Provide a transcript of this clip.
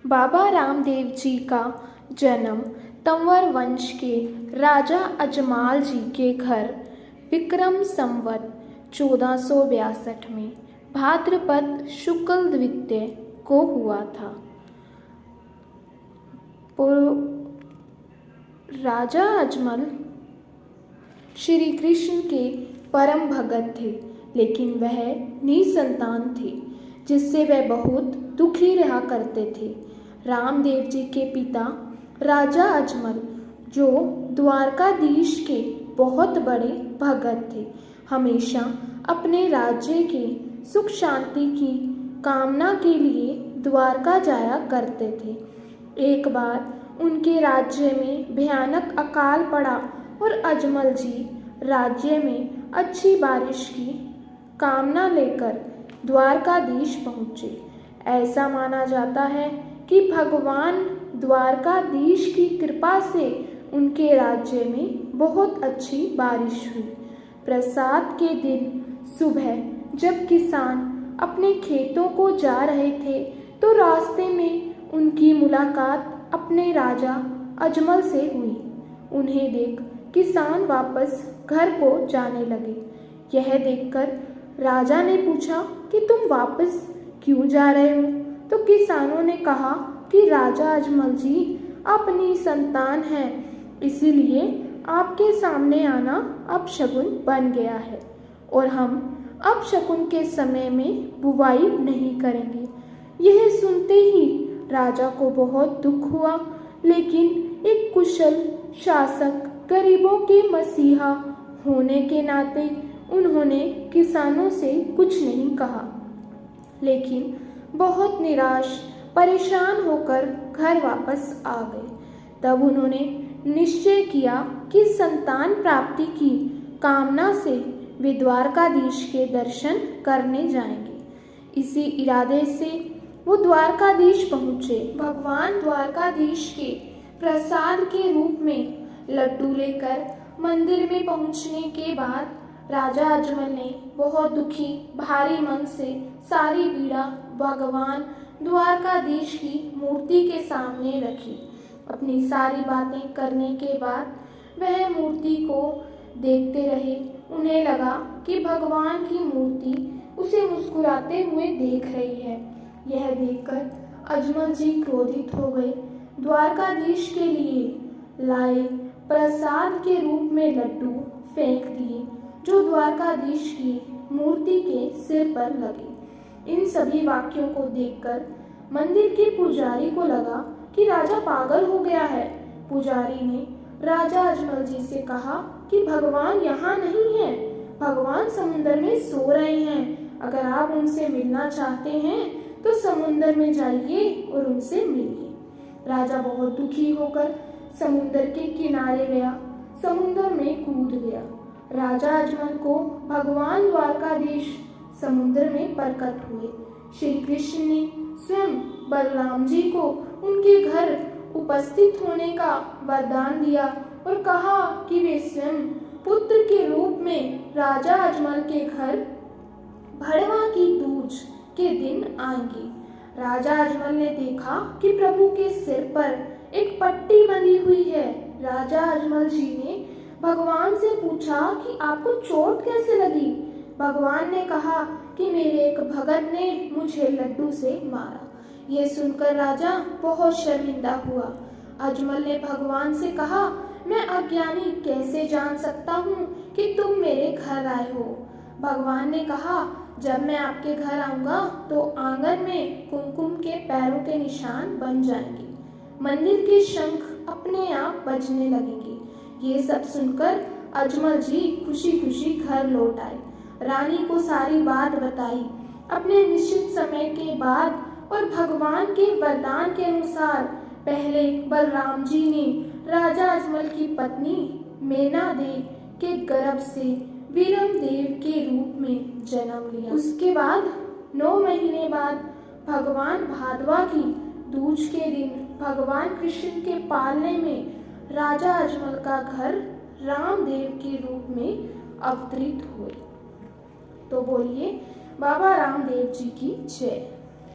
बाबा रामदेव जी का जन्म तंवर वंश के राजा अजमाल जी के घर विक्रम संवत 1462 में भाद्रपद शुक्ल द्वितीय को हुआ था। राजा अजमल श्री कृष्ण के परम भगत थे, लेकिन वह निसंतान थे, जिससे वह बहुत दुखी रहा करते थे। रामदेव जी के पिता राजा अजमल, जो द्वारकाधीश के बहुत बड़े भगत थे, हमेशा अपने राज्य के सुख शांति की कामना के लिए द्वारका जाया करते थे। एक बार उनके राज्य में भयानक अकाल पड़ा और अजमल जी राज्य में अच्छी बारिश की कामना लेकर द्वारकाधीश पहुँचे। ऐसा माना जाता है कि भगवान द्वारकाधीश की कृपा से उनके राज्य में बहुत अच्छी बारिश हुई। प्रसाद के दिन सुबह जब किसान अपने खेतों को जा रहे थे, तो रास्ते में उनकी मुलाकात अपने राजा अजमल से हुई। उन्हें देख किसान वापस घर को जाने लगे। यह देखकर राजा ने पूछा कि तुम वापस क्यों जा रहे हो? तो किसानों ने कहा कि राजा अजमल जी, आप निसंतान हैं, इसीलिए आपके सामने आना अपशगुन बन गया है और हम अपशगुन के समय में बुवाई नहीं करेंगे। यह सुनते ही राजा को बहुत दुख हुआ, लेकिन एक कुशल शासक, गरीबों के मसीहा होने के नाते उन्होंने किसानों से कुछ नहीं कहा, लेकिन बहुत निराश परेशान होकर घर वापस आ गए। तब उन्होंने निश्चय किया कि संतान प्राप्ति की कामना से वे द्वारकाधीश के दर्शन करने जाएंगे। इसी इरादे से वो द्वारकाधीश पहुँचे। भगवान द्वारकाधीश के प्रसाद के रूप में लड्डू लेकर मंदिर में पहुँचने के बाद राजा अजमल ने बहुत दुखी भारी मन से सारी पीड़ा भगवान द्वारकाधीश की मूर्ति के सामने रखी। अपनी सारी बातें करने के बाद वह मूर्ति को देखते रहे। उन्हें लगा कि भगवान की मूर्ति उसे मुस्कुराते हुए देख रही है। यह देखकर अजमल जी क्रोधित हो गए। द्वारकाधीश के लिए लाए प्रसाद के रूप में लड्डू फेंक दिए, जो द्वारकाधीश की मूर्ति के सिर पर लगे। इन सभी वाक्यों को देखकर मंदिर के पुजारी को लगा कि राजा पागल हो गया है। पुजारी ने राजा अजमल जी से कहा कि भगवान यहाँ नहीं है, भगवान समुद्र में सो रहे हैं। अगर आप उनसे मिलना चाहते हैं तो समुद्र में जाइए और उनसे मिलिए। राजा बहुत दुखी होकर समुद्र के किनारे गया, समुद्र में कूद गया। राजा अजमल को भगवान द्वारकाधीश समुद्र में प्रकट हुए। श्री कृष्ण ने स्वयं बलराम जी को उनके घर उपस्थित होने का वरदान दिया और कहा कि वे स्वयं पुत्र के रूप में राजा अजमल के घर भड़वा की दूज के दिन आएंगे। राजा अजमल ने देखा कि प्रभु के सिर पर एक पट्टी बंधी हुई है। राजा अजमल जी ने भगवान से पूछा कि आपको चोट कैसे लगी? भगवान ने कहा कि मेरे एक भगत ने मुझे लड्डू से मारा। यह सुनकर राजा बहुत शर्मिंदा हुआ। अजमल ने भगवान से कहा, मैं अज्ञानी कैसे जान सकता हूँ कि तुम मेरे घर आए हो? भगवान ने कहा, जब मैं आपके घर आऊँगा तो आंगन में कुमकुम के पैरों के निशान बन जाएंगे, मंदिर के शंख अपने आप बजने लगेंगे। ये सब सुनकर अजमल जी खुशी खुशी घर लौट आए। रानी को सारी बात बताई। अपने निश्चित समय के बाद और भगवान के वरदान के अनुसार पहले बलराम जी ने राजा अजमल की पत्नी मेना देव के गर्भ से वीरम देव के रूप में जन्म लिया। उसके बाद 9 महीने बाद भगवान भादवा की दूज के दिन भगवान कृष्ण के पालने में राजा अजमल का घर रामदेव के रूप में अवतरित हुए। तो बोलिए बाबा रामदेव जी की जय।